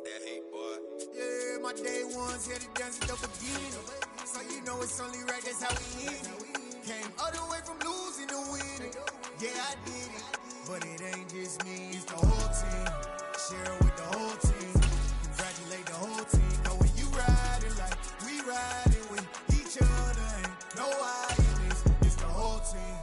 that hate, boy. Yeah, my day ones here to dance at the beginning. So you know it's only right, that's how we hit it. Came all the way from losing to winning. Yeah, I did it. But it ain't just me, it's the whole team. Share it with the whole team. Congratulate the whole team. Cause when you riding like we riding with each other, ain't no hiding. It's the whole team.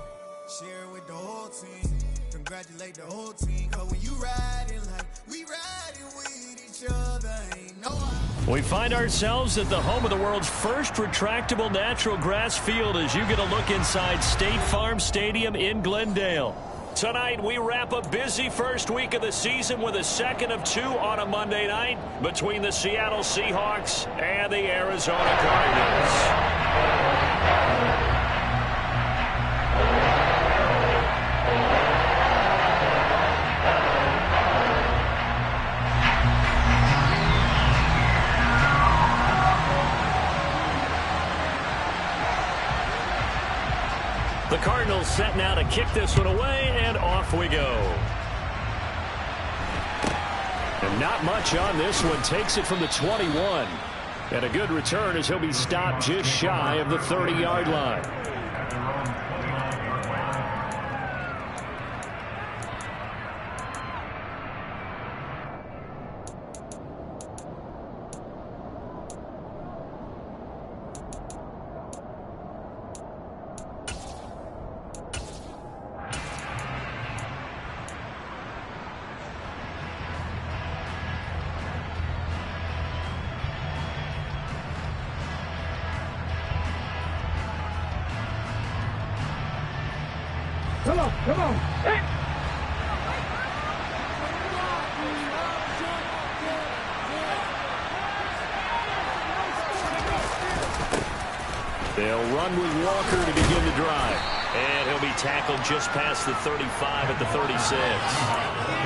Share it with the whole team. Congratulate the whole team. Cause when you riding like we riding with each other, ain't no hiding. We find ourselves at the home of the world's first retractable natural grass field as you get a look inside State Farm Stadium in Glendale. Tonight, we wrap a busy first week of the season with a second of two on a Monday night between the Seattle Seahawks and the Arizona Cardinals. The Cardinals set now to kick this one away, and off we go. And not much on this one. Takes it from the 21. And a good return as he'll be stopped just shy of the 30-yard line. Come on, come on. Hey. They'll run with Walker to begin the drive. And he'll be tackled just past the 35 at the 36.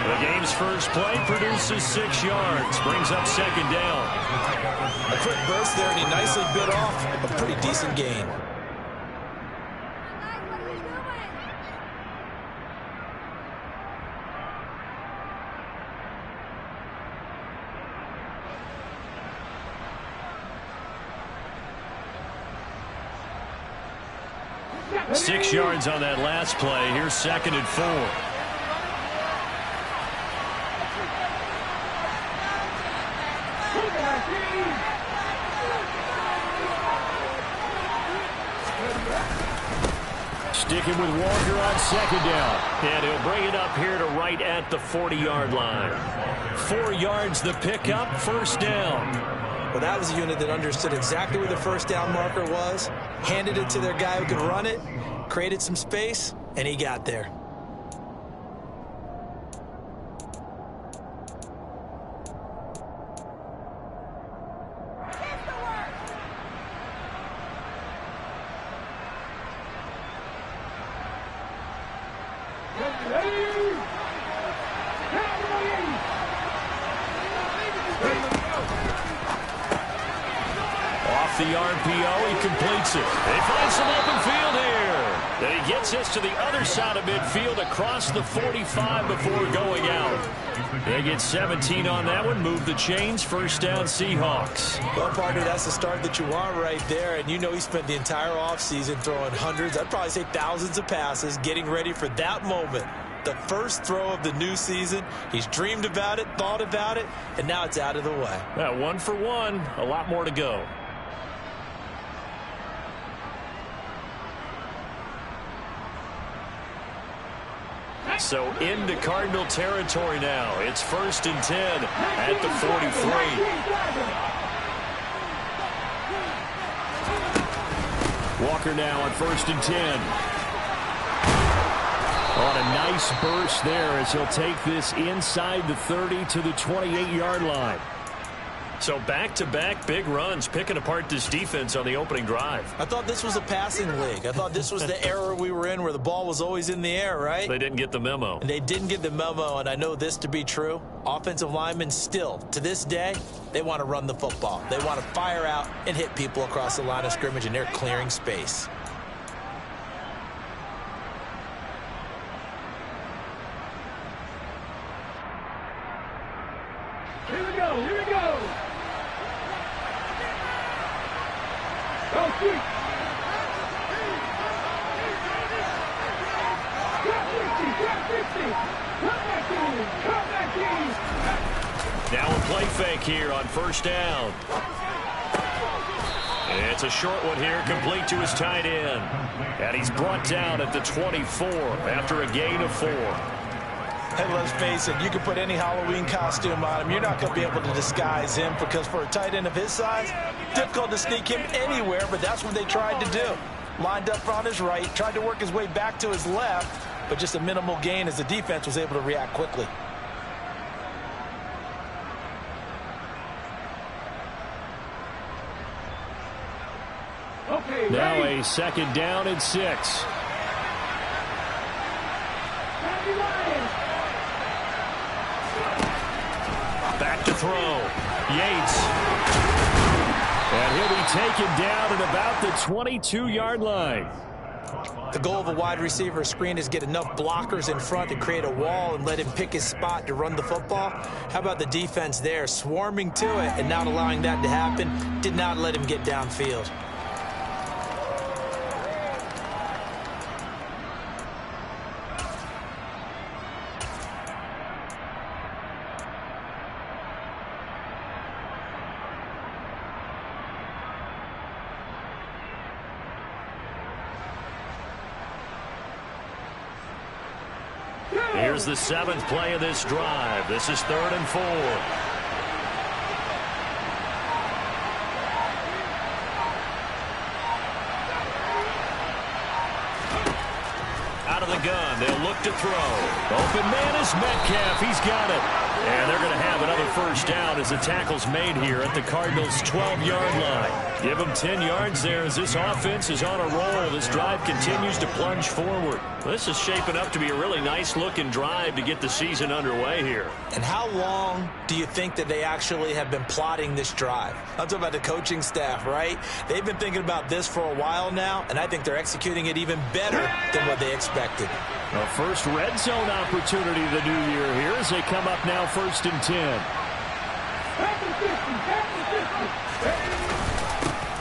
The game's first play produces 6 yards. Brings up second down. A quick burst there, and he nicely bit off a pretty decent gain. Six yards on that last play. Here's second and 4. Sticking with Walker on second down. And he'll bring it up here to right at the 40-yard line. 4 yards the pickup, first down. Well, that was a unit that understood exactly where the first down marker was, handed it to their guy who could run it, created some space, and he got there. The RPO, he completes it. They find some open field here. Then he gets this to the other side of midfield across the 45 before going out. They get 17 on that one, move the chains, first down Seahawks. Well, partner, that's the start that you want right there, and you know he spent the entire offseason throwing hundreds, I'd probably say thousands of passes, getting ready for that moment. The first throw of the new season. He's dreamed about it, thought about it, and now it's out of the way. That 1 for 1, a lot more to go. So into Cardinal territory now. It's first and 10 at the 43. Walker now on first and 10. On a nice burst there as he'll take this inside the 30 to the 28-yard line. So back-to-back big runs, picking apart this defense on the opening drive. I thought this was a passing league. I thought this was the era we were in where the ball was always in the air, right? They didn't get the memo. And they didn't get the memo, and I know this to be true. Offensive linemen still, to this day, they want to run the football. They want to fire out and hit people across the line of scrimmage, and they're clearing space. Here we go, here we go. Go sweep. Drop 50. Come back in. Come back in. Now a play fake here on first down. It's a short one here, complete to his tight end. And he's brought down at the 24 after a gain of 4. Hey, let's face it, you can put any Halloween costume on him. You're not going to be able to disguise him because for a tight end of his size, difficult to sneak him anywhere, but that's what they tried to do. Lined up on his right, tried to work his way back to his left, but just a minimal gain as the defense was able to react quickly. Okay, Now ready? a second down and 6. Back to throw. Yates. And he'll be taken down at about the 22-yard line. The goal of a wide receiver screen is get enough blockers in front to create a wall and let him pick his spot to run the football. How about the defense there, swarming to it and not allowing that to happen? Did not let him get downfield. Here's the 7th play of this drive. This is 3rd and 4. Out of the gun, they'll look to throw. Open man is Metcalf. He's got it. And they're going to have another first down as the tackle's made here at the Cardinals' 12-yard line. Give them 10 yards there as this offense is on a roll. This drive continues to plunge forward. This is shaping up to be a really nice-looking drive to get the season underway here. And how long do you think that they actually have been plotting this drive? I'm talking about the coaching staff, right? They've been thinking about this for a while now, and I think they're executing it even better than what they expected. A first red zone opportunity of the new year here as they come up now 1st and 10.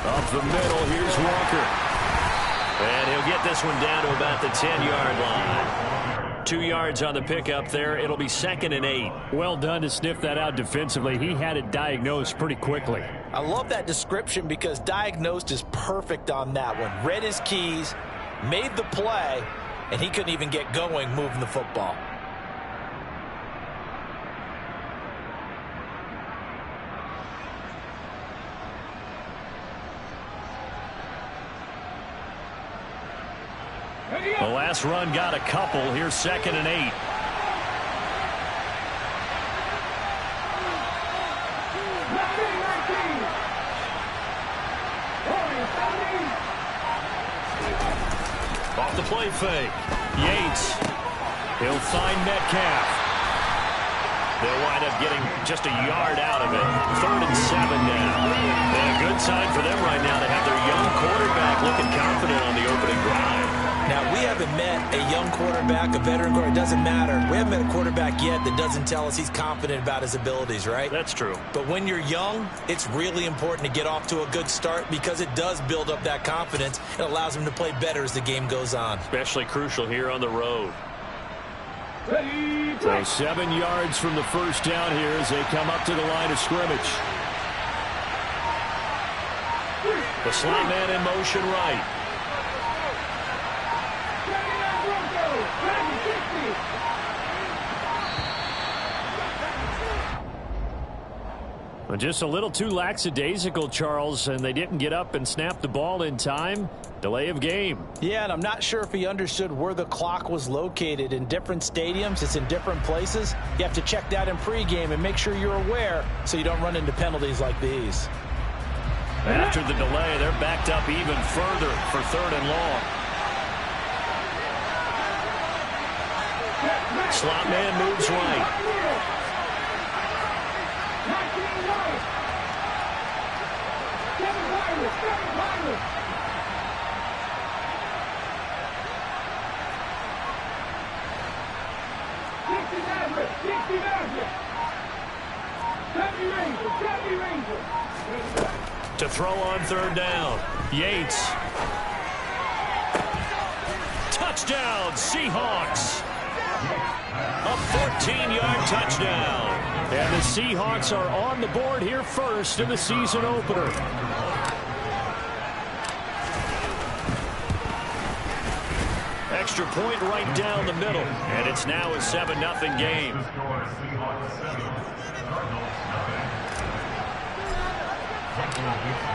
Up the middle, here's Walker. And he'll get this one down to about the 10-yard line. 2 yards on the pickup there. It'll be 2nd and 8. Well done to sniff that out defensively. He had it diagnosed pretty quickly. I love that description because diagnosed is perfect on that one. Read his keys, made the play, and he couldn't even get going moving the football. The last run got a couple. Here's 2nd and 8. Off the play fake. Yates. He'll find Metcalf. They'll wind up getting just a yard out of it. 3rd and 7 now. And a good sign for them right now to have their young quarterback looking confident on the opening drive. Now, we haven't met a young quarterback, a veteran quarterback. It doesn't matter. We haven't met a quarterback yet that doesn't tell us he's confident about his abilities, right? That's true. But when you're young, it's really important to get off to a good start because it does build up that confidence. It allows him to play better as the game goes on. Especially crucial here on the road. So 7 yards from the first down here as they come up to the line of scrimmage. The slot man in motion right. Well, just a little too lackadaisical, Charles, and they didn't get up and snap the ball in time. Delay of game. Yeah, and I'm not sure if he understood where the clock was located. In different stadiums, it's in different places. You have to check that in pregame and make sure you're aware so you don't run into penalties like these. After the delay, they're backed up even further for 3rd and long. Slot man moves right. To throw on third down. Yates. Touchdown, Seahawks. A 14-yard touchdown. And the Seahawks are on the board here first in the season opener. Extra point right down the middle. And it's now a 7-0 game.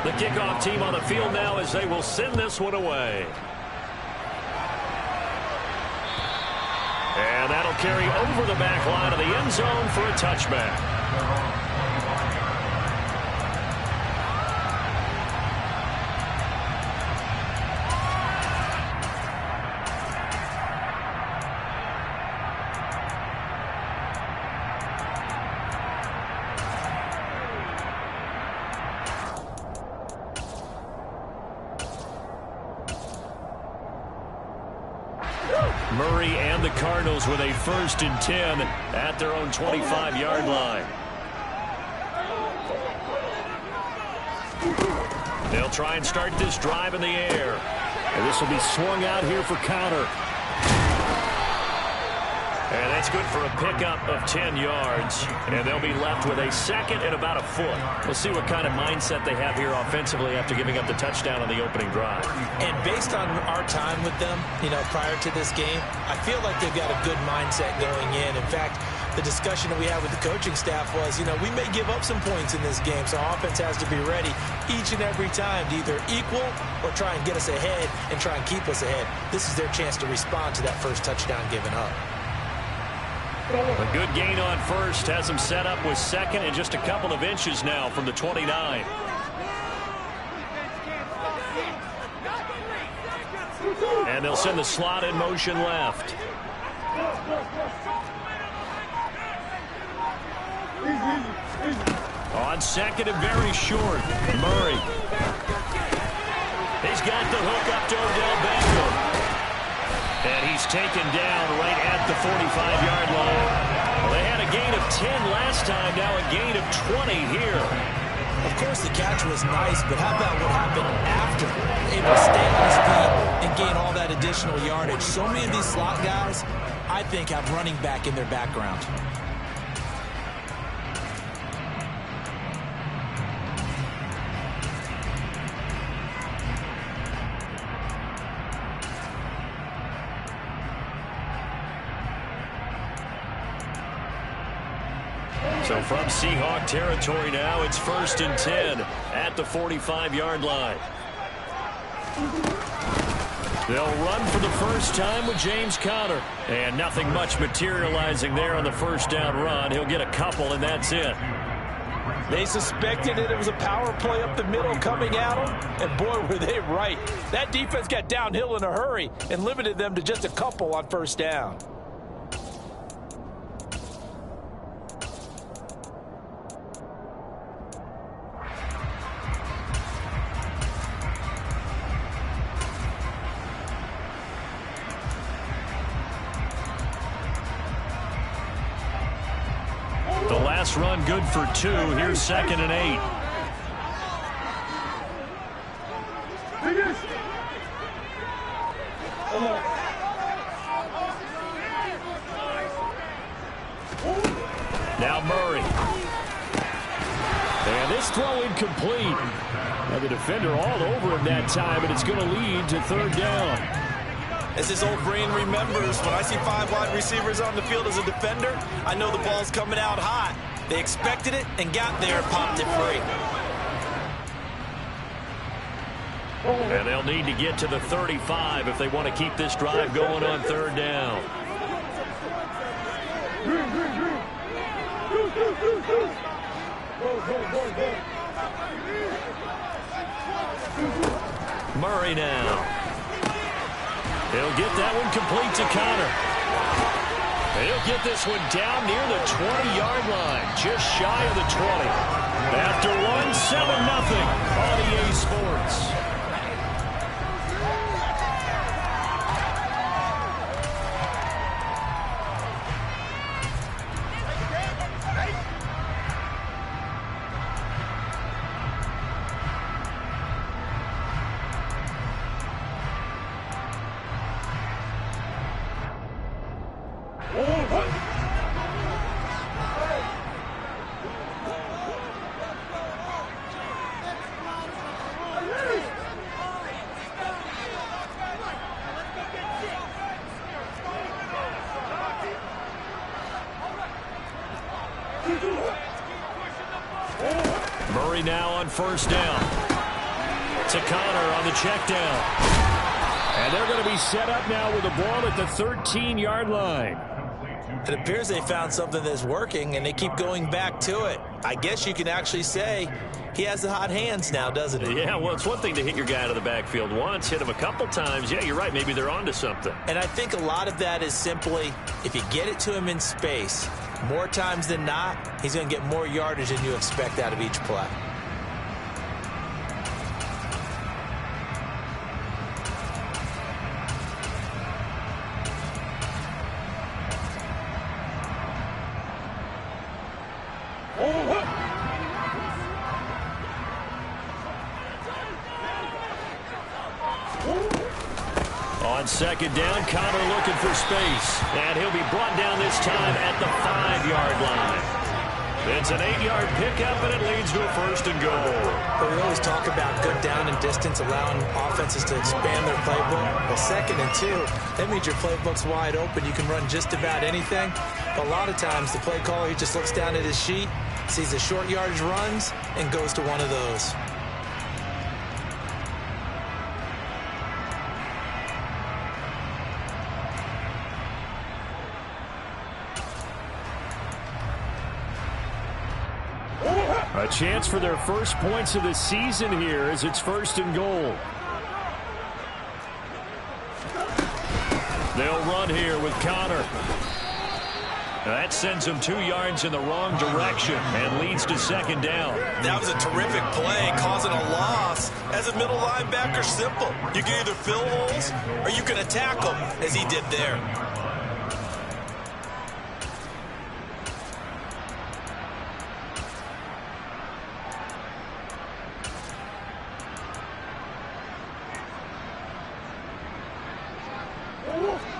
The kickoff team on the field now as they will send this one away. And that'll carry over the back line of the end zone for a touchback. Murray and the Cardinals with a 1st and 10 at their own 25-yard line. They'll try and start this drive in the air. And this will be swung out here for counter. And that's good for a pickup of 10 yards. And they'll be left with a 2nd and about a foot. We'll see what kind of mindset they have here offensively after giving up the touchdown on the opening drive. And based on our time with them, prior to this game, I feel like they've got a good mindset going in. In fact, the discussion that we had with the coaching staff was, we may give up some points in this game, so offense has to be ready each and every time to either equal or try and get us ahead and try and keep us ahead. This is their chance to respond to that first touchdown given up. A good gain on first has them set up with 2nd and just a couple of inches now from the 29. And they'll send the slot in motion left. On 2nd and very short, Murray. He's got the hook up to Odell Beckham. And he's taken down right at the 45-yard line. Well, they had a gain of 10 last time, now a gain of 20 here. Of course, the catch was nice, but how about what happened after? Able to stay on his feet and gain all that additional yardage. So many of these slot guys, I think, have running back in their background. So from Seahawk territory now, it's 1st and 10 at the 45-yard line. They'll run for the first time with James Conner. And nothing much materializing there on the first down run. He'll get a couple, and that's it. They suspected it was a power play up the middle coming at them, and boy, were they right. That defense got downhill in a hurry and limited them to just a couple on first down. The last run good for 2. Here's 2nd and 8. Now Murray. And this throw incomplete. And the defender all over him that time, and it's going to lead to 3rd down. As his old brain remembers, when I see 5 wide receivers on the field as a defender, I know the ball's coming out hot. They expected it and got there and popped it free. And they'll need to get to the 35 if they want to keep this drive going on 3rd down. Murray now. He'll get that one complete to Conner. He'll get this one down near the 20-yard line, just shy of the 20. After one, 7-0 on EA Sports. Murray now on first down. To Connor on the check down. And they're going to be set up now with the ball at the 13-yard line. It appears they found something that's working, and they keep going back to it. I guess you can actually say he has the hot hands now, doesn't he? Yeah, well, it's one thing to hit your guy out of the backfield once, hit him a couple times. Yeah, you're right. Maybe they're onto something. And I think a lot of that is simply if you get it to him in space, more times than not, he's going to get more yardage than you expect out of each play. On second down, Connor looking for space. And he'll be brought down this time at the 5-yard line. It's an 8-yard pickup, and it leads to a first and goal. But we always talk about good down and distance, allowing offenses to expand their playbook. Well, 2nd and 2, that means your playbook's wide open. You can run just about anything. But a lot of times, the play caller, he just looks down at his sheet, sees the short yardage runs, and goes to one of those. A chance for their first points of the season here as it's first and goal. They'll run here with Connor. That sends them 2 yards in the wrong direction and leads to second down. That was a terrific play, causing a loss. As a middle linebacker, simple. You can either fill holes or you can attack them, as he did there.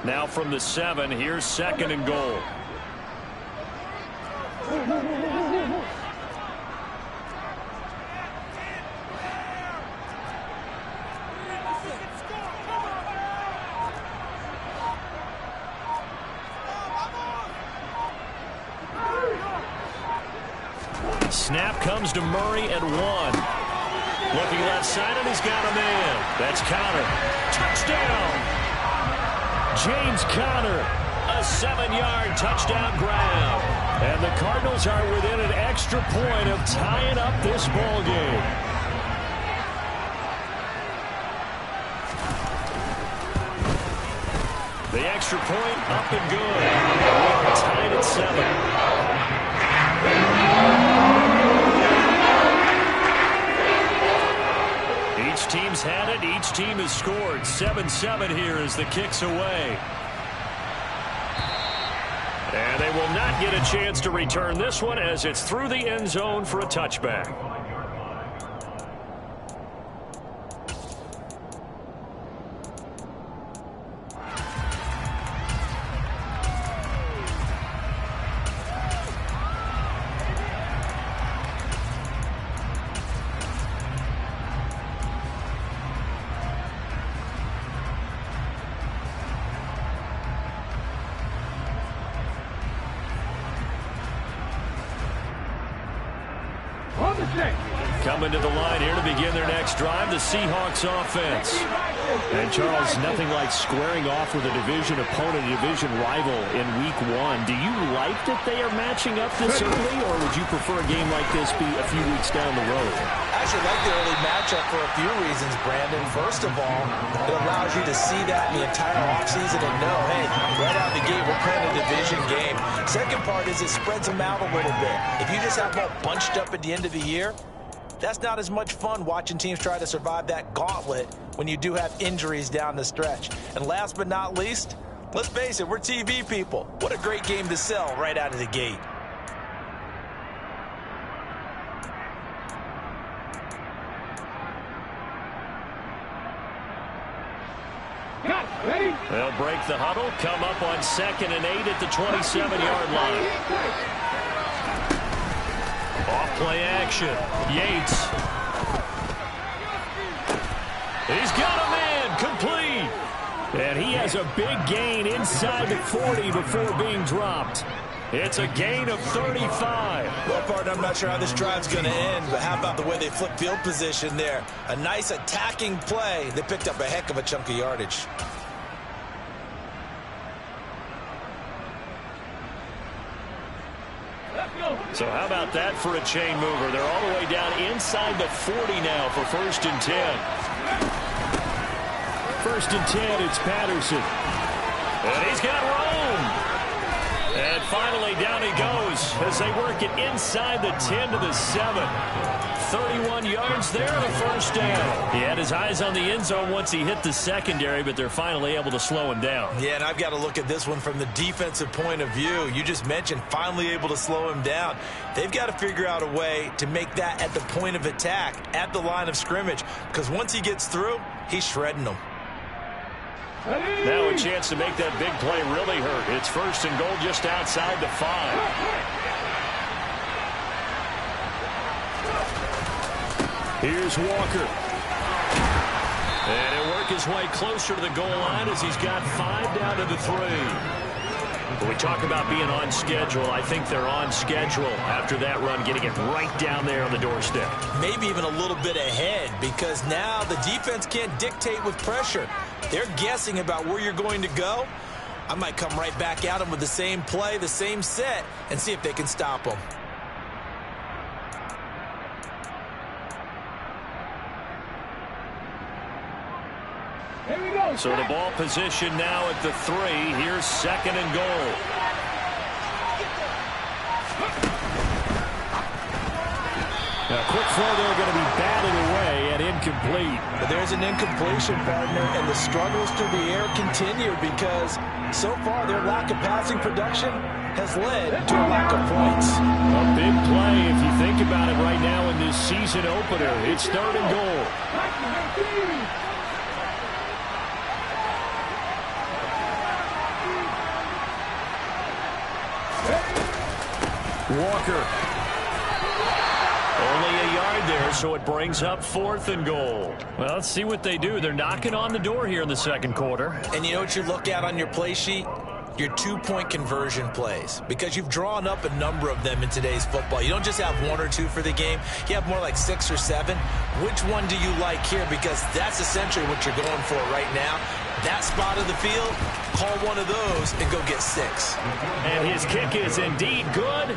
Now from the 7, here's second and goal. Snap comes to Murray at 1. Looking left side, and he's got a man. That's Connor. Touchdown! James Conner, a 7-yard touchdown grab. And the Cardinals are within an extra point of tying up this ball game. The extra point up and good. We're tied at 7. Each team's had it. Each team has scored. 7-7 here as the kick's away. And they will not get a chance to return this one as it's through the end zone for a touchback. Coming to the line here to begin their next drive, the Seahawks offense. And, Charles, nothing like squaring off with a division opponent, a division rival in Week 1. Do you like that they are matching up this early, or would you prefer a game like this be a few weeks down the road? I actually like the early matchup for a few reasons, Brandon. First of all, it allows you to see that in the entire offseason and know, hey, right out of the gate, we're playing a division game. Second part is it spreads them out a little bit. If you just have them all bunched up at the end of the year, that's not as much fun watching teams try to survive that gauntlet when you do have injuries down the stretch. And last but not least, let's face it, we're TV people. What a great game to sell right out of the gate. They'll break the huddle, come up on 2nd and 8 at the 27-yard line. Off play action. Yates. He's got a man complete. And he has a big gain inside the 40 before being dropped. It's a gain of 35. Well, partner, I'm not sure how this drive's going to end, but how about the way they flip field position there? A nice attacking play. They picked up a heck of a chunk of yardage. So how about that for a chain mover? They're all the way down inside the 40 now for 1st and 10. 1st and 10, it's Patterson. And he's got room. And finally, down he goes as they work it inside the 10 to the 7. 31 yards there and a 1st down. He had his eyes on the end zone once he hit the secondary, but they're finally able to slow him down. Yeah, and I've got to look at this one from the defensive point of view. You just mentioned finally able to slow him down. They've got to figure out a way to make that at the point of attack, at the line of scrimmage, because once he gets through, he's shredding them. Now a chance to make that big play really hurt. It's 1st and goal just outside the 5. Here's Walker. And he'll work his way closer to the goal line as he's got 5 down to the 3. When we talk about being on schedule, I think they're on schedule after that run, getting it right down there on the doorstep. Maybe even a little bit ahead, because now the defense can't dictate with pressure. They're guessing about where you're going to go. I might come right back at them with the same play, the same set, and see if they can stop them. So the ball position now at the 3. Here's 2nd and goal. A quick throw there going to be batted away and incomplete. But there's an incompletion, partner, and the struggles through the air continue because so far their lack of passing production has led to a lack of points. A big play if you think about it right now in this season opener. It's 3rd and goal. Walker. Only a yard there, so it brings up 4th and goal. Well, let's see what they do. They're knocking on the door here in the 2nd quarter. And you know what you look at on your play sheet? Your 2-point conversion plays, because you've drawn up a number of them in today's football. You don't just have 1 or 2 for the game. You have more like 6 or 7. Which one do you like here? Because that's essentially what you're going for right now. That spot of the field, call one of those and go get 6. And his kick is indeed good.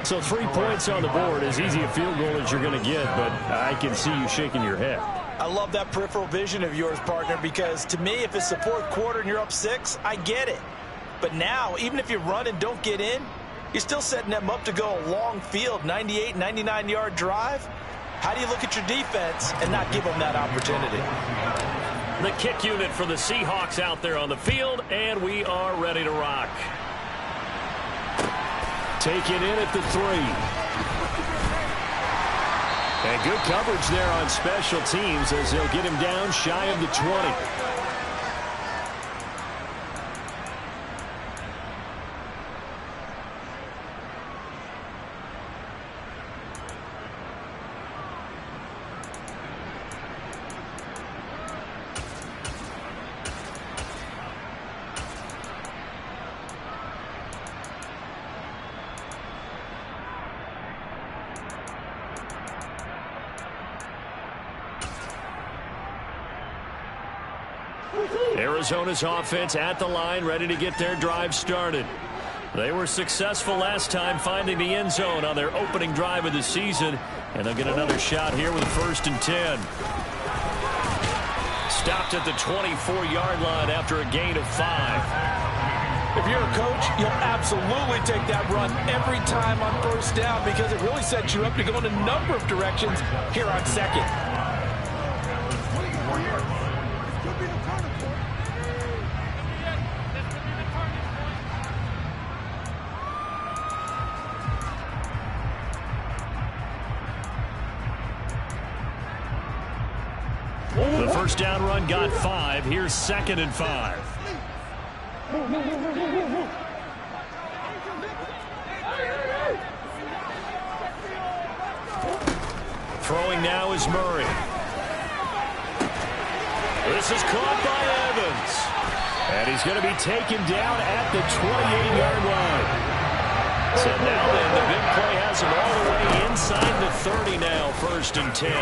So 3 points on the board, as easy a field goal as you're going to get, but I can see you shaking your head. I love that peripheral vision of yours, partner, because to me, if it's the 4th quarter and you're up 6, I get it. But now, even if you run and don't get in, you're still setting them up to go a long field, 98, 99-yard drive. How do you look at your defense and not give them that opportunity? The kick unit for the Seahawks out there on the field, and we are ready to rock. Taken in at the 3. And good coverage there on special teams as they'll get him down shy of the 20. Arizona's offense at the line, ready to get their drive started. They were successful last time finding the end zone on their opening drive of the season, and they'll get another shot here with 1st and 10. Stopped at the 24-yard line after a gain of 5. If you're a coach, you'll absolutely take that run every time on 1st down because it really sets you up to go in a number of directions here on 2nd. The 1st down run got 5. Here's 2nd and 5. Throwing now is Murray. This is caught by Evans. And he's going to be taken down at the 28-yard line. So now then, the big play has him all the way inside the 30 now, 1st and 10.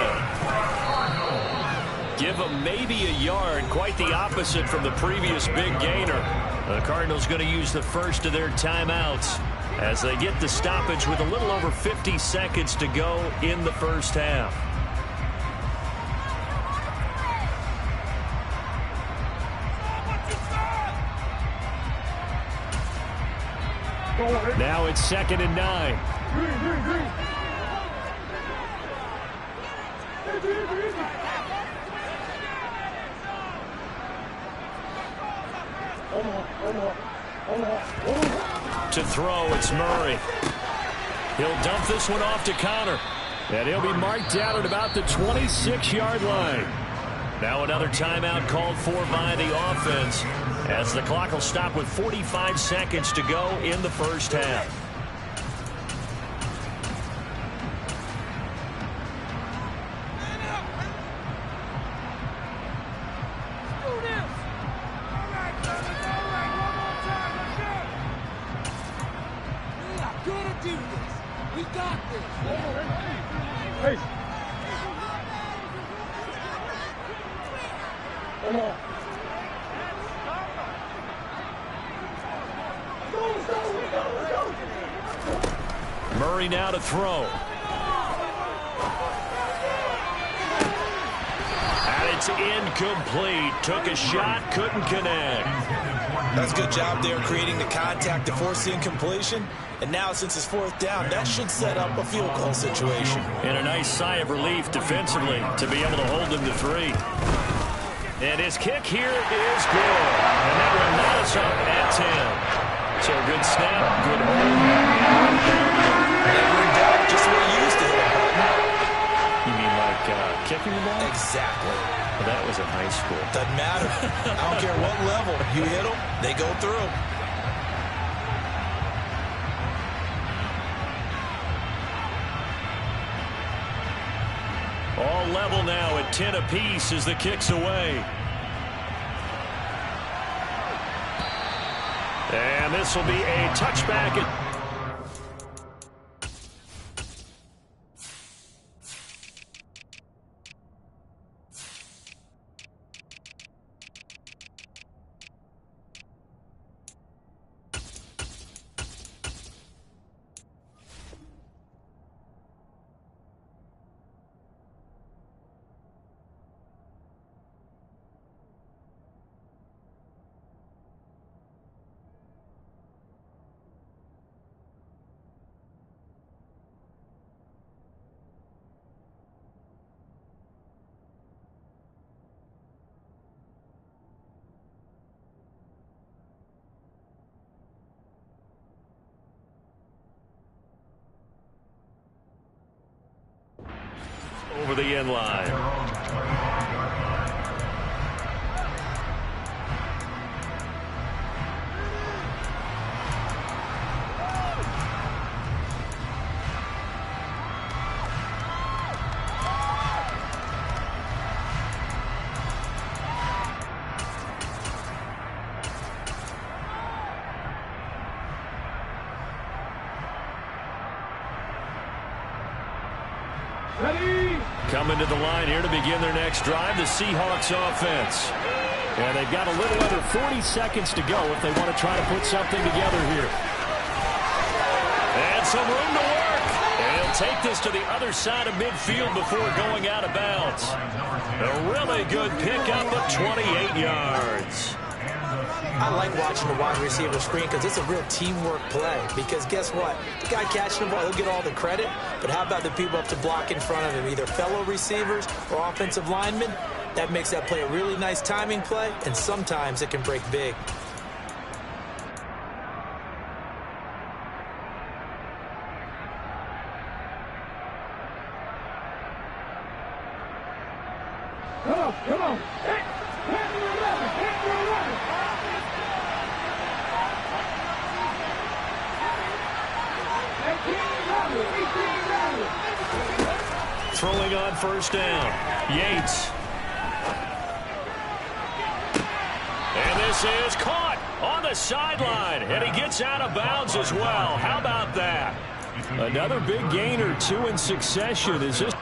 Give him maybe a yard, quite the opposite from the previous big gainer. The Cardinals going to use the first of their timeouts as they get the stoppage with a little over 50 seconds to go in the first half. Now it's 2nd and 9. To throw, it's Murray. He'll dump this one off to Connor. And he'll be marked down at about the 26-yard line. Now another timeout called for by the offense, as the clock will stop with 45 seconds to go in the first half. Murray now to throw. And it's incomplete. Took a shot, couldn't connect. That's a good job there creating the contact to force the incompletion. And now since it's 4th down, that should set up a field goal situation. And a nice sigh of relief defensively to be able to hold him to 3. And his kick here is good. And that will knot us up at 10. So a good snap, good hold. Never in doubt, just the way you used to hit it. You mean like kicking the ball? Exactly. Well, that was in high school. Doesn't matter. I don't care what level. You hit them, they go through. All level now at 10 apiece as the kick's away. And this will be a touchback. Over the end line. Coming to the line here to begin their next drive, the Seahawks offense. And they've got a little under 40 seconds to go if they want to try to put something together here. And some room to work. And he'll take this to the other side of midfield before going out of bounds. A really good pickup of 28 yards. I like watching the wide receiver screen because it's a real teamwork play. Because guess what? The guy catching the ball, he'll get all the credit. But how about the people up to block in front of him, either fellow receivers or offensive linemen? That makes that play a really nice timing play, and sometimes it can break big. Come on. Throwing on first down, Yates. And this is caught. on the sideline, and he gets out of bounds as well. How about that? Another big gain or two in succession. Is this...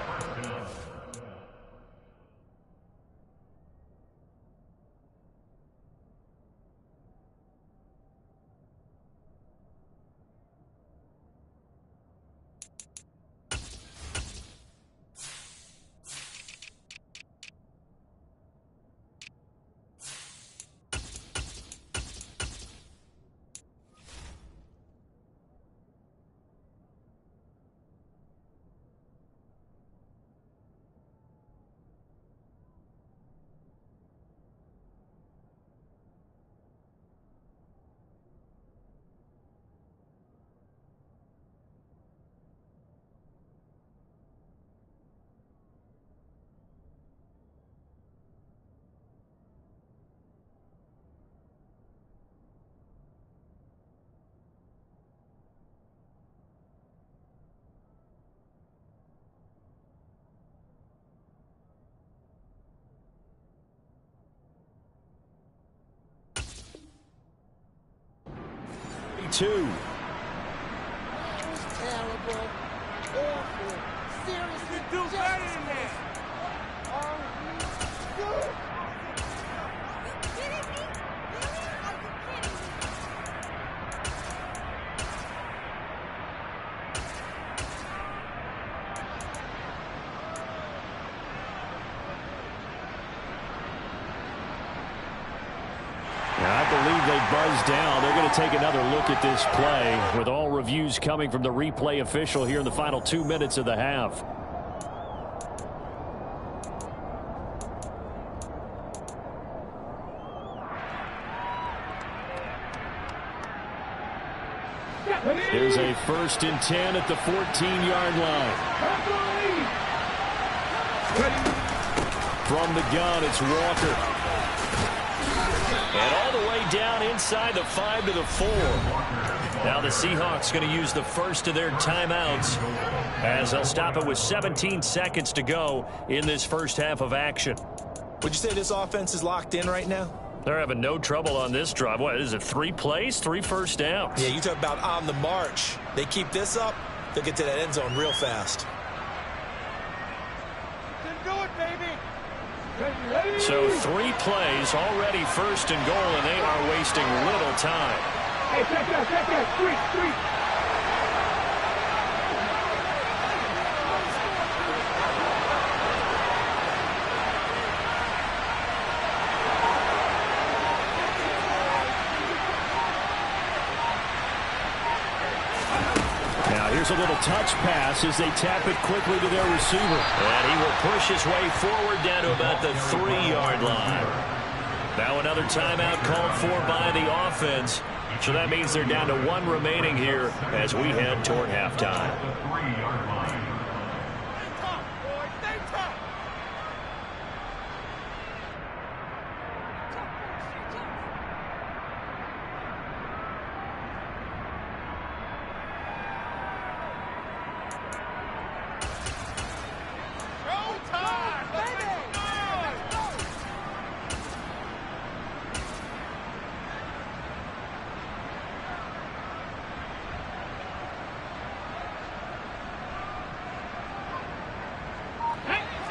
Two. That was terrible. Awful. Seriously, do better than that. Are we good? Are you kidding me? Really? Are you kidding me? I believe they buzzed down. They're going to take another look at this play with all reviews coming from the replay official here in the final 2 minutes of the half. Here's a 1st and 10 at the 14-yard line. From the gun, it's Walker. And all the way down inside the 5 to the 4. Now the Seahawks going to use the first of their timeouts as they'll stop it with 17 seconds to go in this first half of action. Would you say this offense is locked in right now? They're having no trouble on this drive. What is it, 3 plays, 3 first downs? Yeah, you talk about on the march. They keep this up, they'll get to that end zone real fast. Then do it, baby. So 3 plays, already 1st and goal, and they are wasting little time. Hey, check that, street. Here's a little touch pass as they tap it quickly to their receiver. And he will push his way forward down to about the 3-yard line. Now another timeout called for by the offense. So that means they're down to 1 remaining here as we head toward halftime.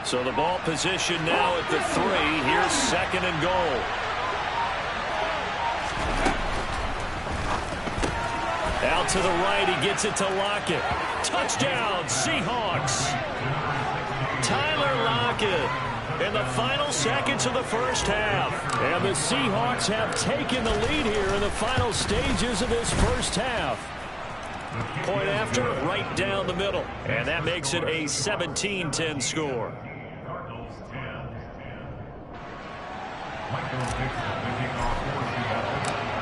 So the ball position now at the 3. Here's 2nd and goal. Out to the right, he gets it to Lockett. Touchdown, Seahawks. Tyler Lockett in the final seconds of the first half. And the Seahawks have taken the lead here in the final stages of this first half. Point after, right down the middle. And that makes it a 17-10 score.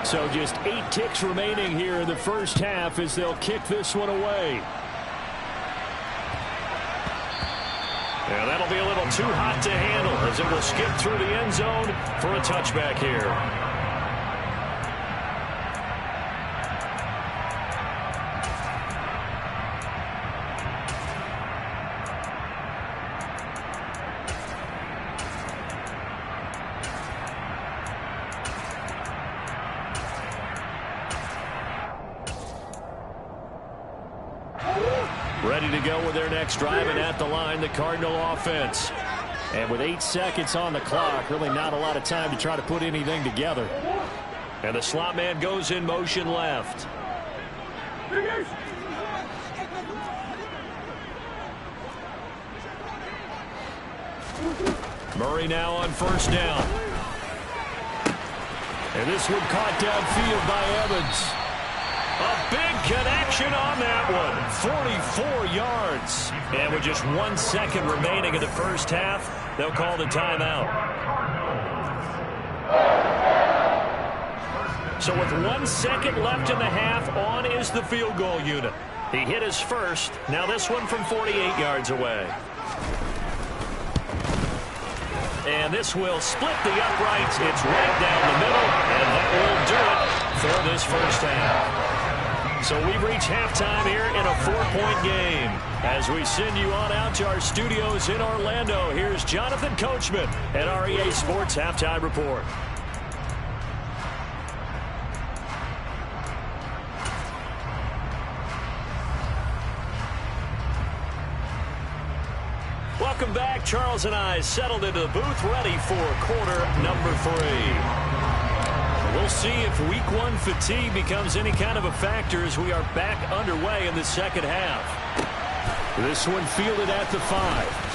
So just 8 ticks remaining here in the first half as they'll kick this one away. Yeah, that'll be a little too hot to handle as it will skip through the end zone for a touchback here. Ready to go with their next drive, and at the line, the Cardinal offense. And with 8 seconds on the clock, really not a lot of time to try to put anything together. And the slot man goes in motion left. Murray now on first down. And this one caught downfield by Evans. A big connection on that one. 44 yards. And with just 1 second remaining in the first half, they'll call the timeout. So with 1 second left in the half, on is the field goal unit. He hit his first. Now this one from 48 yards away. And this will split the uprights. It's right down the middle, and that will do it for this first half. So we've reached halftime here in a 4-point game. As we send you on out to our studios in Orlando, here's Jonathan Coachman at REA Sports Halftime Report. Welcome back. Charles and I settled into the booth, ready for quarter number 3. We'll see if week 1 fatigue becomes any kind of a factor as we are back underway in the second half. This one fielded at the 5.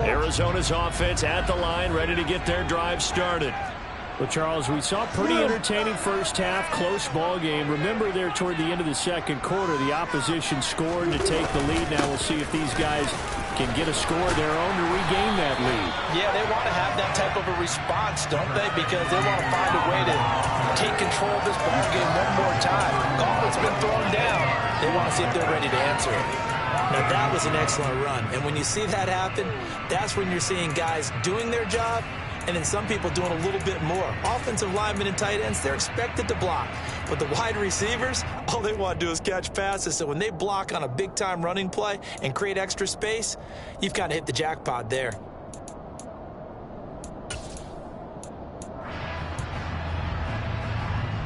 Arizona's offense at the line, ready to get their drive started. Well, Charles, we saw a pretty entertaining first half, close ball game. Remember there toward the end of the second quarter, the opposition scored to take the lead. Now we'll see if these guys can get a score of their own to regain that lead. Yeah, they want to have that type of a response, don't they? Because they want to find a way to take control of this ball game one more time. Gauntlet's been thrown down. They want to see if they're ready to answer it. Now, that was an excellent run. And when you see that happen, that's when you're seeing guys doing their job and then some people doing a little bit more. Offensive linemen and tight ends, they're expected to block. But the wide receivers, all they want to do is catch passes. So when they block on a big-time running play and create extra space, you've kind of hit the jackpot there.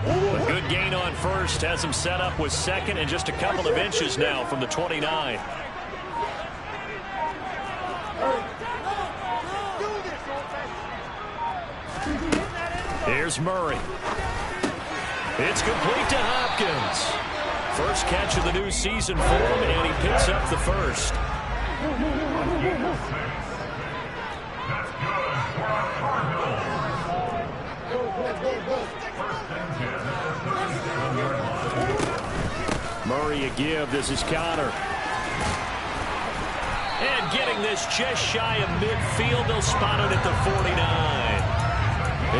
A good gain on first has him set up with second and just a couple of inches now from the 29. Here's Murray. It's complete to Hopkins. First catch of the new season for him, and he picks up the first. Murray a give. This is Connor. And getting this just shy of midfield. They'll spot it at the 49.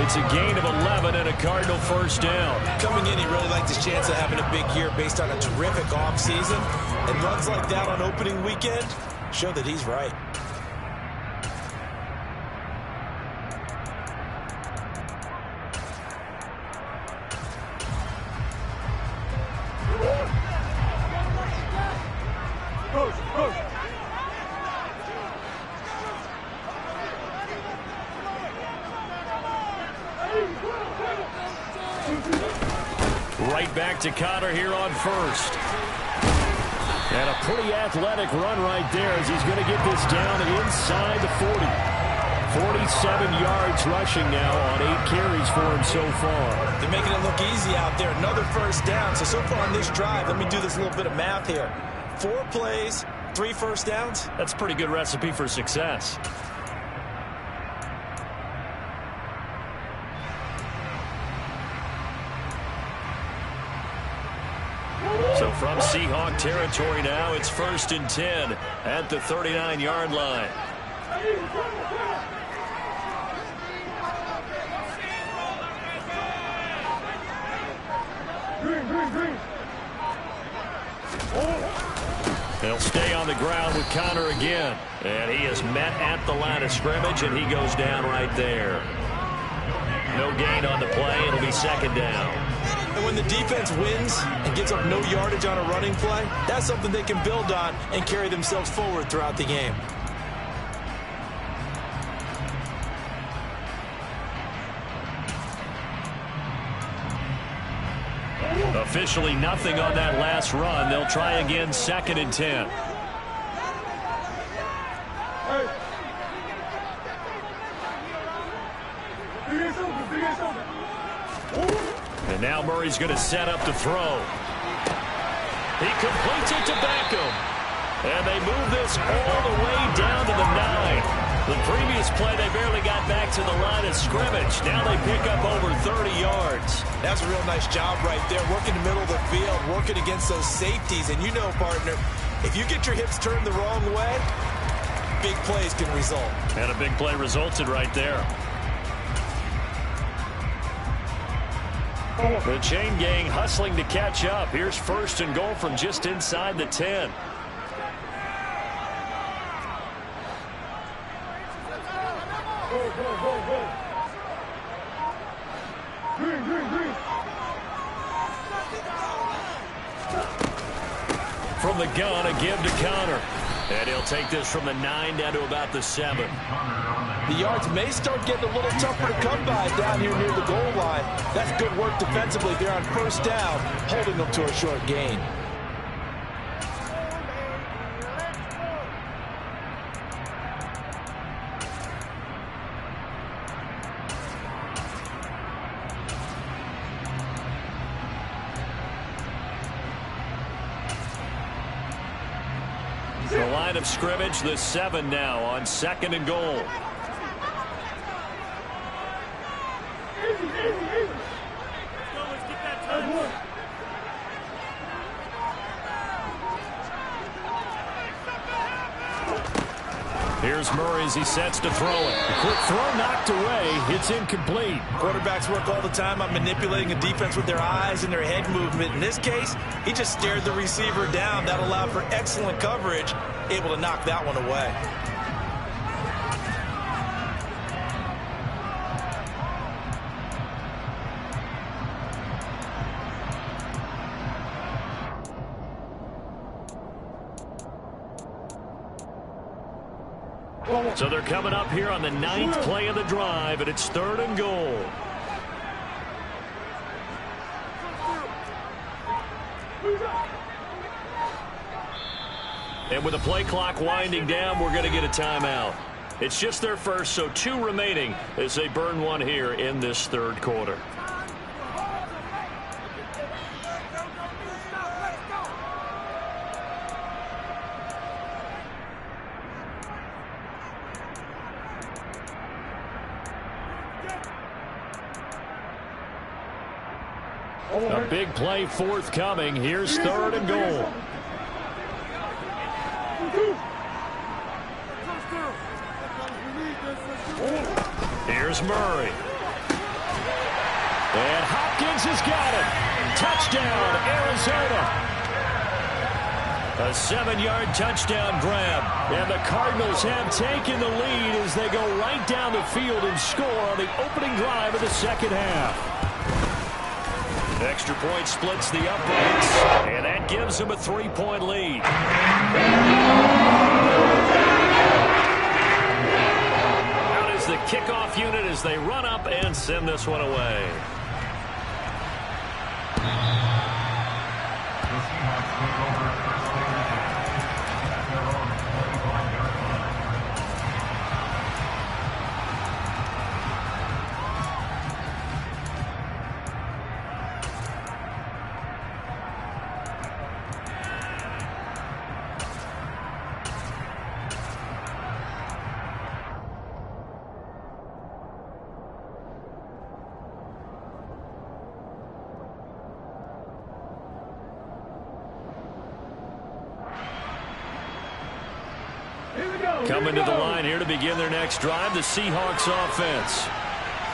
It's a gain of 11 and a Cardinal first down. Coming in, he really liked his chance of having a big year based on a terrific offseason. And runs like that on opening weekend show that he's right. Right back to Connor here on first. And a pretty athletic run right there as he's going to get this down inside the 40. 47 yards rushing now on 8 carries for him so far. They're making it look easy out there. Another first down. So far on this drive, let me do this little bit of math here. 4 plays, 3 first downs. That's a pretty good recipe for success. So from Seahawk territory now, it's 1st and 10 at the 39-yard line. They'll stay on the ground with Connor again. And he is met at the line of scrimmage, and he goes down right there. No gain on the play. It'll be 2nd down. And when the defense wins and gives up no yardage on a running play, that's something they can build on and carry themselves forward throughout the game. Officially nothing on that last run. They'll try again, 2nd and 10. And now Murray's going to set up to throw. He completes it to Beckham. And they move this all the way down to the 9. The previous play, they barely got back to the line of scrimmage. Now they pick up over 30 yards. That's a real nice job right there, working the middle of the field, working against those safeties. And you know, partner, if you get your hips turned the wrong way, big plays can result. And a big play resulted right there. The chain gang hustling to catch up. Here's 1st and goal from just inside the 10. From the gun, a give to Connor. And he'll take this from the 9 down to about the 7. The yards may start getting a little tougher to come by down here near the goal line. That's good work defensively there on 1st down, holding them to a short gain. The line of scrimmage, the 7 now on 2nd and goal. Here's Murray as he sets to throw it. Quick throw knocked away. It's incomplete. Quarterbacks work all the time on manipulating a defense with their eyes and their head movement. In this case, he just stared the receiver down. That allowed for excellent coverage, able to knock that one away. So they're coming up here on the 9th play of the drive, and it's 3rd and goal. And with the play clock winding down, we're going to get a timeout. It's just their first, so 2 remaining as they burn one here in this 3rd quarter. A big play forthcoming. Here's 3rd and goal. Here's Murray. And Hopkins has got it. Touchdown, Arizona. A 7-yard touchdown grab. And the Cardinals have taken the lead as they go right down the field and score on the opening drive of the 2nd half. Extra point splits the uprights, and that gives them a 3-point lead. Out is the kickoff unit as they run up and send this one away. Coming to the line here to begin their next drive, the Seahawks offense.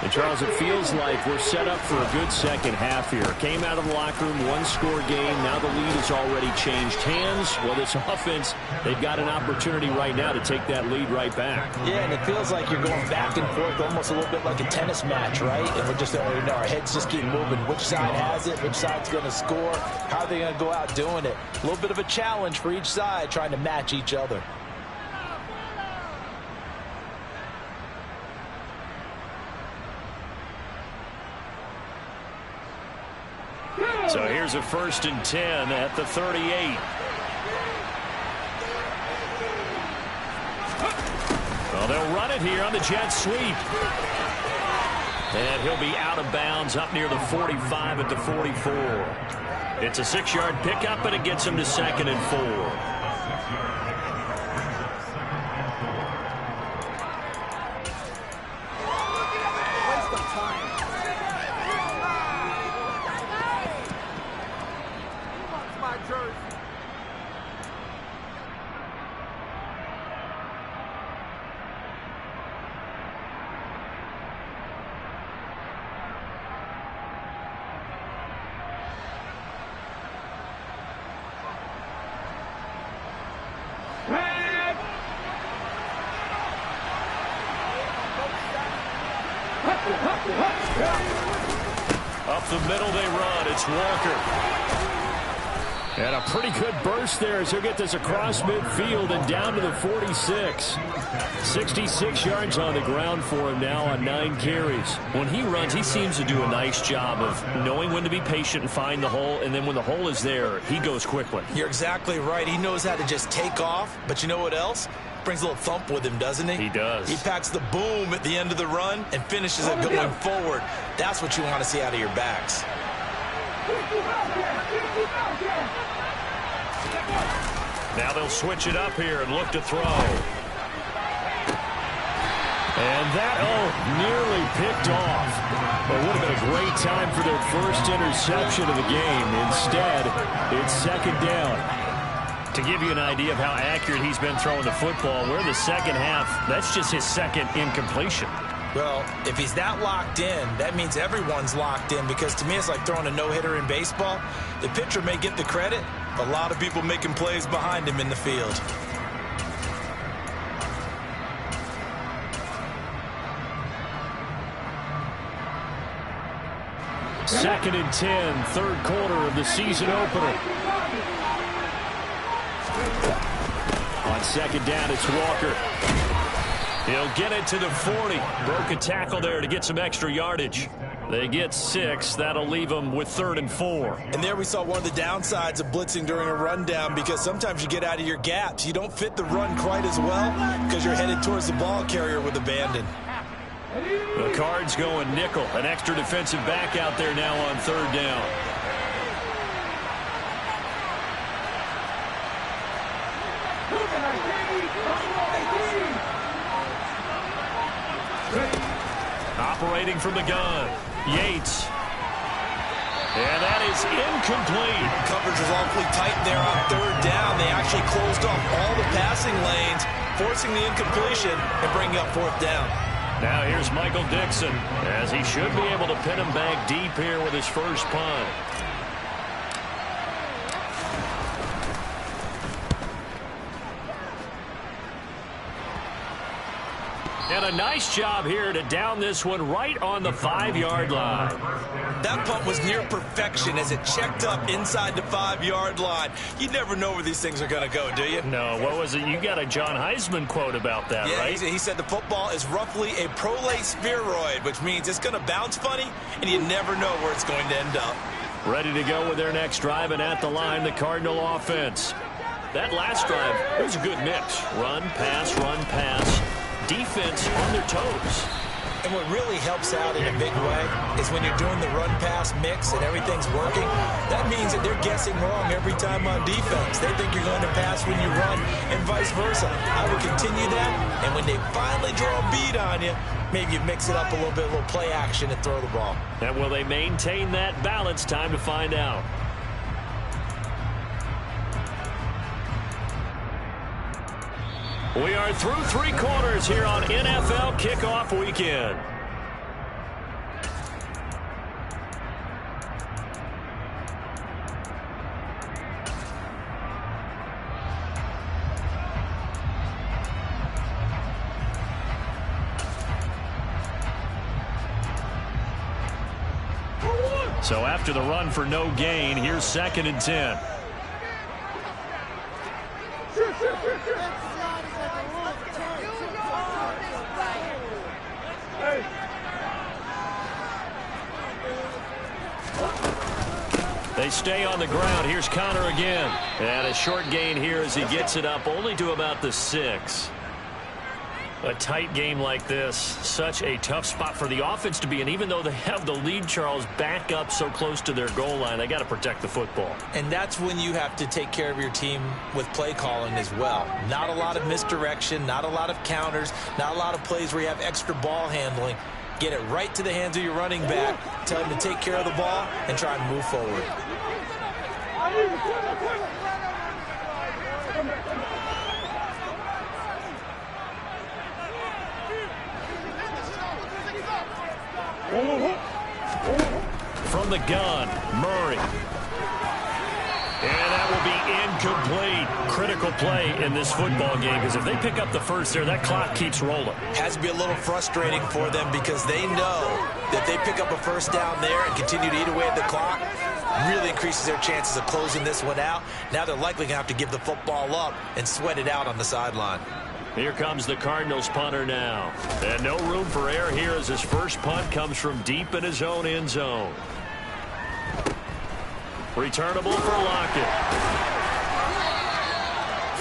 And, Charles, it feels like we're set up for a good second half here. Came out of the locker room, one-score game. Now the lead has already changed hands. Well, this offense, they've got an opportunity right now to take that lead right back. Yeah, and it feels like you're going back and forth, almost a little bit like a tennis match, right? And we're just, our heads just keep moving. Which side has it? Which side's going to score? How are they going to go out doing it? A little bit of a challenge for each side, trying to match each other. So here's a 1st and 10 at the 38. Well, they'll run it here on the jet sweep. And he'll be out of bounds up near the 45 at the 44. It's a 6-yard pickup, and it gets him to 2nd and 4. Up the middle they run. It's Walker. And a pretty good burst there as he'll get this across midfield and down to the 46. 66 yards on the ground for him now on 9 carries. When he runs, he seems to do a nice job of knowing when to be patient and find the hole, and then when the hole is there, he goes quickly. You're exactly right. He knows how to just take off, but you know what else? Brings a little thump with him, doesn't he? He does. He packs the boom at the end of the run and finishes it going forward. That's what you want to see out of your backs. Now they'll switch it up here and look to throw. And that, nearly picked off. But would have been a great time for their first interception of the game. Instead, it's 2nd down. To give you an idea of how accurate he's been throwing the football, we're in the second half. That's just his 2nd incompletion. Well, if he's that locked in, that means everyone's locked in, because to me it's like throwing a no-hitter in baseball. The pitcher may get the credit, a lot of people making plays behind him in the field. Second and 10, 3rd quarter of the season opener. On 2nd down, it's Walker. He'll get it to the 40. Broke a tackle there to get some extra yardage. They get 6. That'll leave them with 3rd and 4. And there we saw one of the downsides of blitzing during a rundown, because sometimes you get out of your gaps. You don't fit the run quite as well because you're headed towards the ball carrier with abandon. The Cards going nickel. An extra defensive back out there now on 3rd down. Operating from the gun, Yates. And that is incomplete. Coverage was awfully tight there on 3rd down. They actually closed off all the passing lanes, forcing the incompletion and bringing up 4th down. Now here's Michael Dixon, as he should be able to pin him back deep here with his first punt. And a nice job here to down this one right on the 5-yard line. That punt was near perfection as it checked up inside the 5-yard line. You never know where these things are going to go, do you? No, what was it? You got a John Heisman quote about that, right? He said the football is roughly a prolate spheroid, which means it's going to bounce funny, and you never know where it's going to end up. Ready to go with their next drive, and at the line, the Cardinal offense. That last drive, it was a good mix. Run, pass, defense on their toes. And what really helps out in a big way is when you're doing the run-pass mix and everything's working, that means that they're guessing wrong every time on defense. They think you're going to pass when you run and vice versa. I would continue that, and when they finally draw a bead on you, maybe you mix it up a little bit, a little play action and throw the ball. And will they maintain that balance? Time to find out. We are through 3 quarters here on NFL Kickoff Weekend. So after the run for no gain, here's 2nd and 10. They stay on the ground. Here's Connor again. And a short gain here as he gets it up only to about the 6. A tight game like this, such a tough spot for the offense to be in. Even though they have the lead, Charles, back up so close to their goal line, they got to protect the football. And that's when you have to take care of your team with play calling as well. Not a lot of misdirection, not a lot of counters, not a lot of plays where you have extra ball handling. Get it right to the hands of your running back, tell him to take care of the ball, and try and move forward. From the gun, Murray. And that will be incomplete. Critical play in this football game, because if they pick up the first there, that clock keeps rolling. Has to be a little frustrating for them because they know that they pick up a first down there and continue to eat away at the clock, really increases their chances of closing this one out. Now they're likely going to have to give the football up and sweat it out on the sideline. Here comes the Cardinals punter now. And no room for error here as his first punt comes from deep in his own end zone. Returnable for Lockett.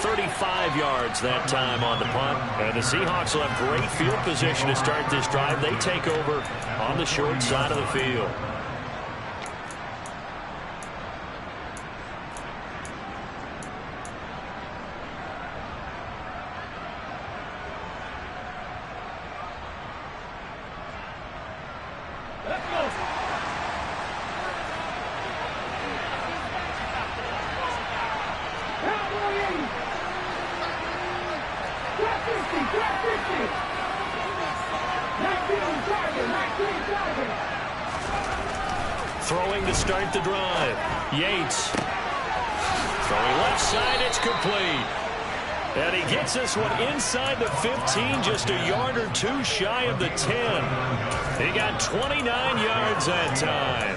35 yards that time on the punt. And the Seahawks will have great field position to start this drive. They take over on the short side of the field. Throwing to start the drive. Yates. Throwing left side. It's complete. And he gets this one inside the 15, just a yard or two shy of the 10. He got 29 yards that time.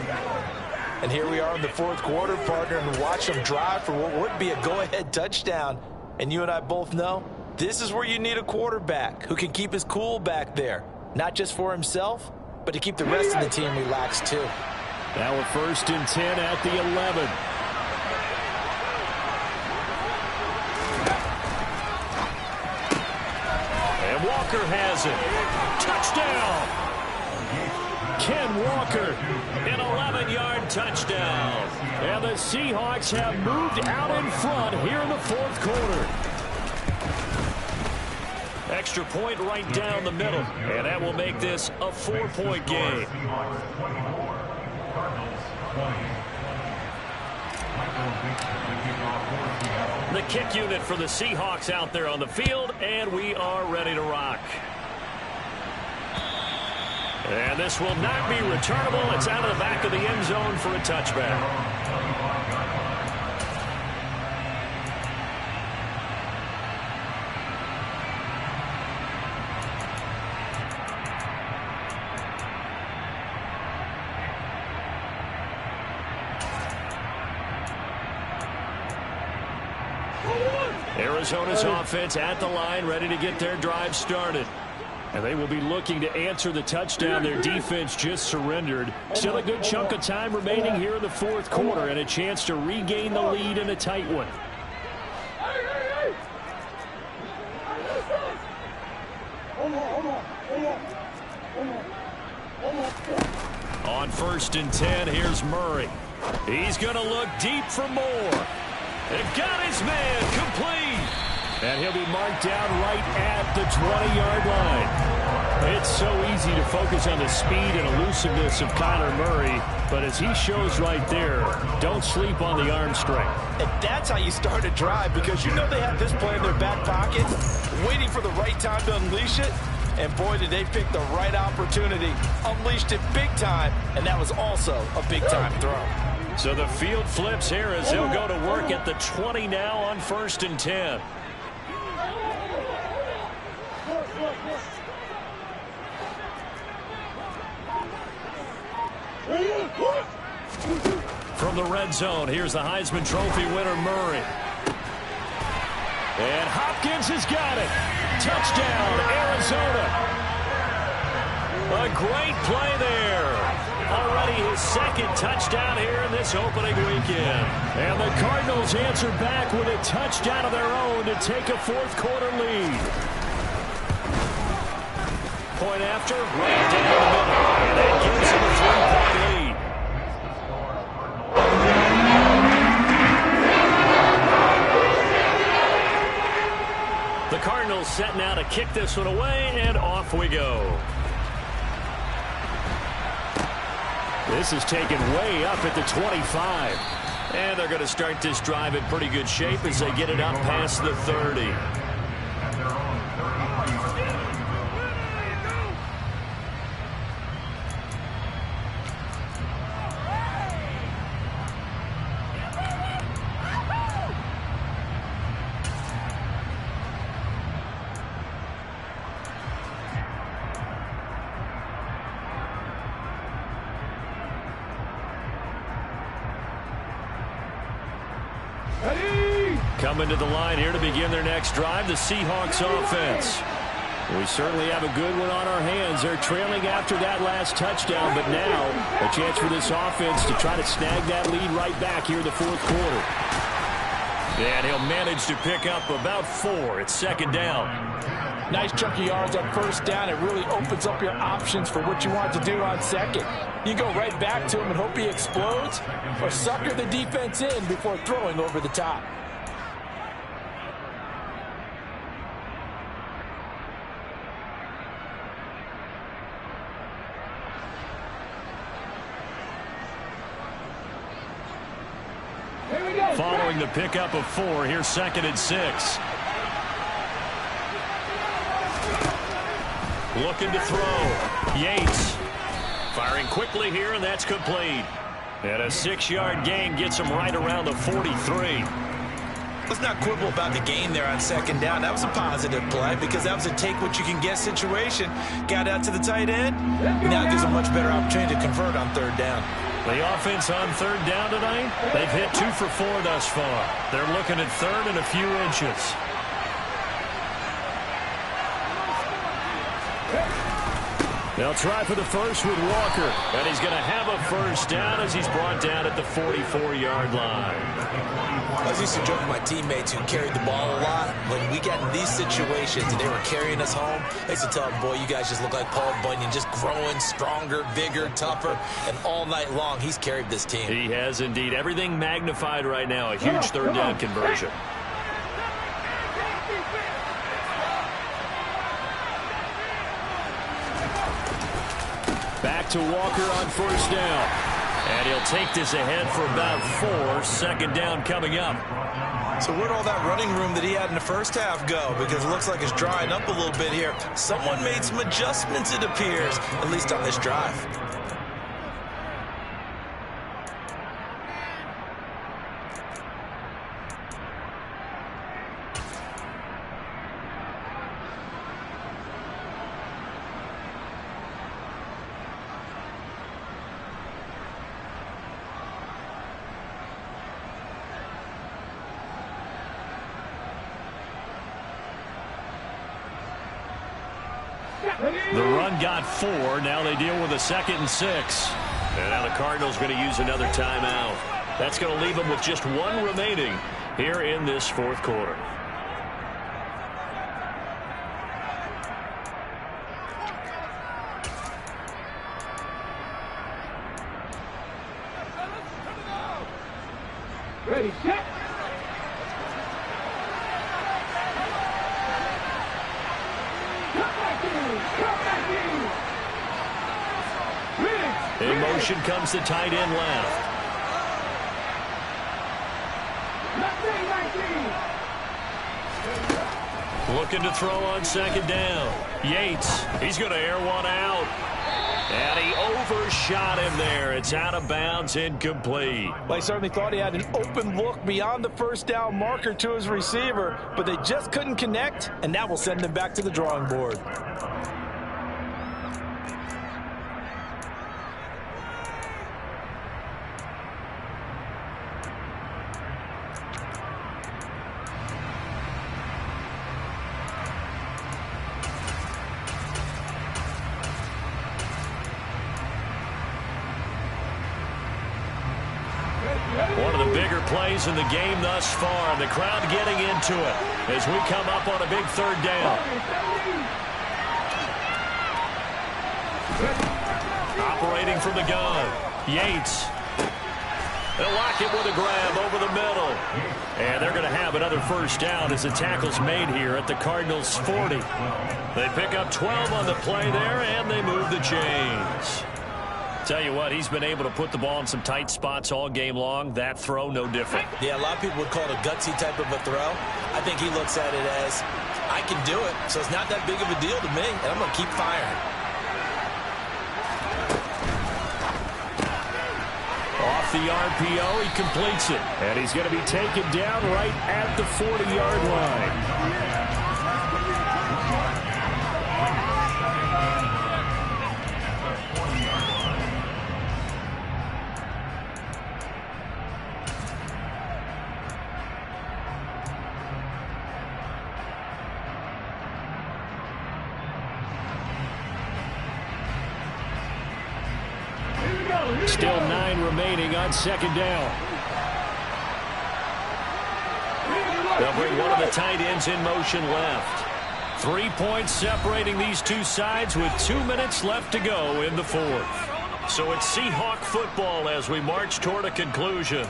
And here we are in the fourth quarter, partner, and watch them drive for what would be a go-ahead touchdown. And you and I both know this is where you need a quarterback who can keep his cool back there. Not just for himself, but to keep the rest of the team relaxed too. Now we're 1st and 10 at the 11. And Walker has it. Touchdown! Ken Walker, an 11-yard touchdown. And the Seahawks have moved out in front here in the fourth quarter. Extra point right down the middle. And that will make this a 4-point game. The kick unit for the Seahawks out there on the field, and we are ready to rock. And this will not be returnable. It's out of the back of the end zone for a touchback. Arizona's offense at the line, ready to get their drive started. And they will be looking to answer the touchdown their defense just surrendered. Still a good chunk of time remaining here in the fourth quarter and a chance to regain the lead in a tight one. On 1st and 10, here's Murray. He's going to look deep for more. And got his man complete. And he'll be marked down right at the 20-yard line. It's so easy to focus on the speed and elusiveness of Kyler Murray, but as he shows right there, don't sleep on the arm strength. And that's how you start a drive, because you know they have this play in their back pocket, waiting for the right time to unleash it. And boy, did they pick the right opportunity. Unleashed it big time, and that was also a big-time throw. So the field flips here as they'll go to work at the 20 now on 1st and 10. the red zone. Here's the Heisman Trophy winner, Murray. And Hopkins has got it. Touchdown, Arizona. A great play there. Already his second touchdown here in this opening weekend. And the Cardinals answer back with a touchdown of their own to take a fourth-quarter lead. Point after, right down the middle. And that gives him a 3-point lead. The Cardinals set now to kick this one away, and off we go. This is taken way up at the 25. And they're going to start this drive in pretty good shape as they get it up past the 30. Coming to the line here to begin their next drive, the Seahawks offense. We certainly have a good one on our hands. They're trailing after that last touchdown, but now a chance for this offense to try to snag that lead right back here in the fourth quarter. And he'll manage to pick up about 4. It's second down. Nice chunk of yards on first down. It really opens up your options for what you want to do on second. You go right back to him and hope he explodes, or sucker the defense in before throwing over the top. Following the pickup of 4, here's 2nd and 6. Looking to throw. Yates firing quickly here, and that's complete. And a 6-yard gain gets him right around the 43. Let's not quibble about the gain there on second down. That was a positive play because that was a take-what-you-can-get situation. Got out to the tight end. Now it gives a much better opportunity to convert on third down. The offense on third down tonight, they've hit 2 for 4 thus far. They're looking at third and a few inches. They'll try for the first with Walker, and he's going to have a first down as he's brought down at the 44-yard line. I was used to joke with my teammates who carried the ball a lot. When we got in these situations and they were carrying us home, I used to tell them, boy, you guys just look like Paul Bunyan, just growing stronger, bigger, tougher, and all night long he's carried this team. He has indeed. Everything magnified right now, a huge third down conversion. Back to Walker on first down. And he'll take this ahead for about 4. Second down coming up. So where'd all that running room that he had in the first half go? Because it looks like it's drying up a little bit here. Someone made some adjustments, it appears, at least on this drive. The run got 4. Now they deal with a 2nd and 6. And now the Cardinals going to use another timeout. That's going to leave them with just 1 remaining here in this fourth quarter. Ready, set. In motion comes the tight end left. Looking to throw on second down. Yates, he's going to air one out. And he overshot him there. It's out of bounds, incomplete. Well, he certainly thought he had an open look beyond the first down marker to his receiver, but they just couldn't connect, and that will send them back to the drawing board. plays in the game thus far, and the crowd getting into it as we come up on a big third down. Operating from the gun, Yates. They'll lock it with a grab over the middle. And they're going to have another first down as the tackle's made here at the Cardinals' 40. They pick up 12 on the play there, and they move the chains. Tell you what, he's been able to put the ball in some tight spots all game long. That throw, no different. Yeah, a lot of people would call it a gutsy type of a throw. I think he looks at it as, I can do it, so it's not that big of a deal to me, and I'm going to keep firing. Off the RPO, he completes it. And he's going to be taken down right at the 40-yard line. Still 9 remaining on second down. They'll bring one of the tight ends in motion left. 3 points separating these two sides with 2 minutes left to go in the fourth. So it's Seahawk football as we march toward a conclusion.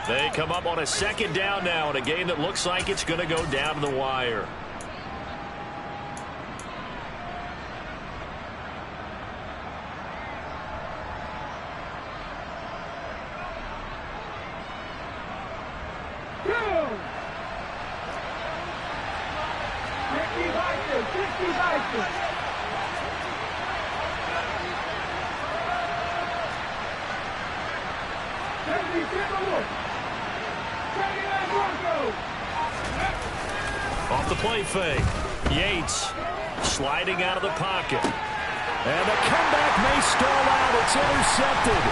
They come up on a second down now in a game that looks like it's going to go down to the wire. Off the play fake, Yates sliding out of the pocket. And the comeback may stall out. It's intercepted.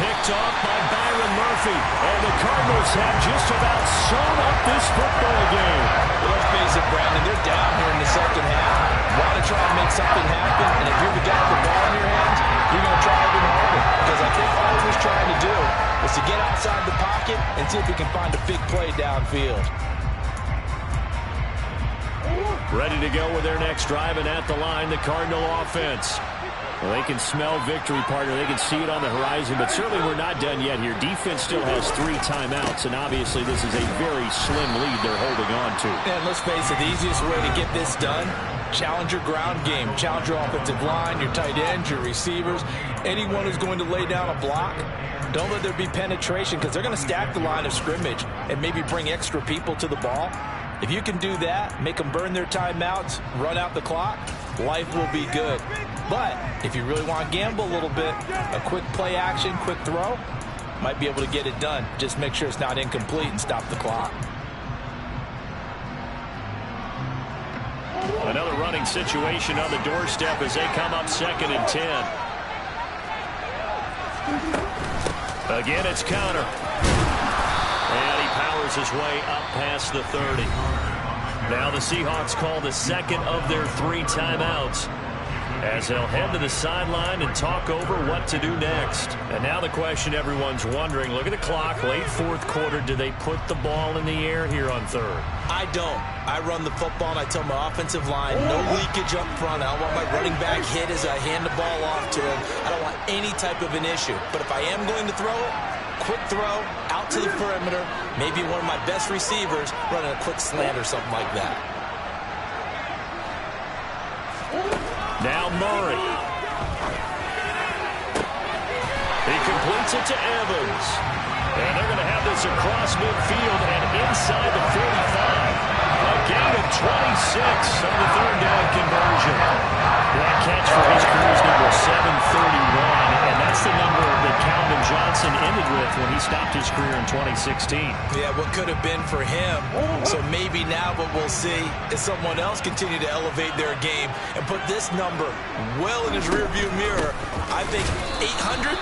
Picked off by Byron Murphy. And the Cardinals have just about sewn up this football game. Well, let's face it, Brandon, they're down here in the second half. Want to try and make something happen, and if you're the guy with the ball in your hands, you're going to try even harder. Because I think all he was trying to do was to get outside the pocket and see if he can find a big play downfield. Ready to go with their next drive, and at the line, the Cardinal offense. Well, they can smell victory, partner. They can see it on the horizon, but certainly we're not done yet here. Defense still has 3 timeouts, and obviously this is a very slim lead they're holding on to. And let's face it, the easiest way to get this done, challenge your ground game. Challenge your offensive line, your tight ends, your receivers, anyone who's going to lay down a block. Don't let there be penetration, because they're going to stack the line of scrimmage and maybe bring extra people to the ball. If you can do that, make them burn their timeouts, run out the clock, life will be good. But if you really want to gamble a little bit, a quick play action, quick throw, might be able to get it done. Just make sure it's not incomplete and stop the clock. Another running situation on the doorstep as they come up 2nd and 10. Again, it's counter. And he powers his way up past the 30. Now the Seahawks call the second of their 3 timeouts as they'll head to the sideline and talk over what to do next. And now the question everyone's wondering, look at the clock, late 4th quarter, do they put the ball in the air here on 3rd? I don't. I run the football, and I tell my offensive line, no leakage up front. I don't want my running back hit as I hand the ball off to him. I don't want any type of an issue. But if I am going to throw it, quick throw, out to the perimeter, maybe one of my best receivers running a quick slant or something like that. Now Murray. He completes it to Evans. And they're going to have this across midfield and inside the 45. A gain of 26 on the 3rd down conversion. That catch for his career's number 731, and that's the number that Calvin Johnson ended with when he stopped his career in 2016. Yeah, what could have been for him. So maybe now what we'll see is someone else continue to elevate their game and put this number well in his rearview mirror. I think 800,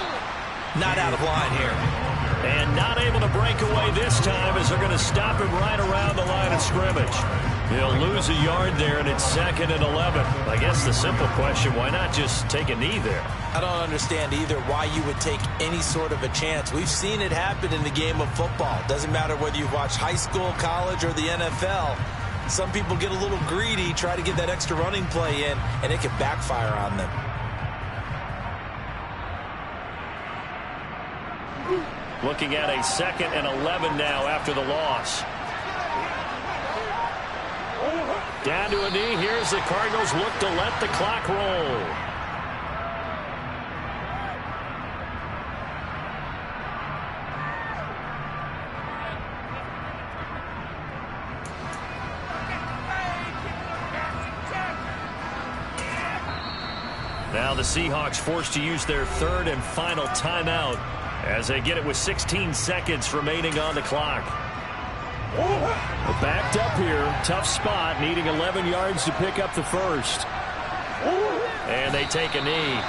not out of line here. And not able to break away this time as they're going to stop him right around the line of scrimmage. He'll lose a yard there, and it's 2nd and 11. I guess the simple question, why not just take a knee there? I don't understand either why you would take any sort of a chance. We've seen it happen in the game of football. Doesn't matter whether you've watched high school, college, or the NFL. Some people get a little greedy, try to get that extra running play in, and it can backfire on them. Looking at a 2nd and 11 now after the loss. Down to a knee. Here's the Cardinals look to let the clock roll. Now the Seahawks forced to use their 3rd and final timeout as they get it with 16 seconds remaining on the clock. Backed up here. Tough spot. Needing 11 yards to pick up the first. And they take a knee.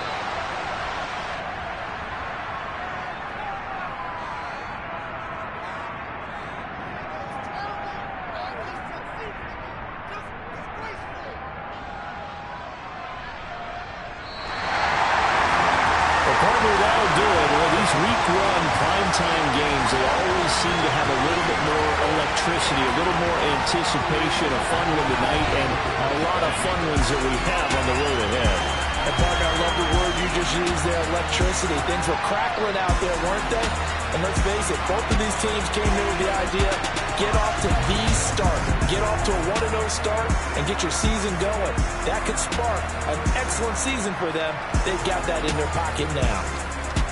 Week-one primetime games, they always seem to have a little bit more electricity, a little more anticipation, a fun one tonight, and a lot of fun ones that we have on the road ahead. And Parker, I love the word you just used there, electricity. Things were crackling out there, weren't they? And let's face it, both of these teams came in with the idea, get off to the start. Get off to a 1-0 start and get your season going. That could spark an excellent season for them. They've got that in their pocket now.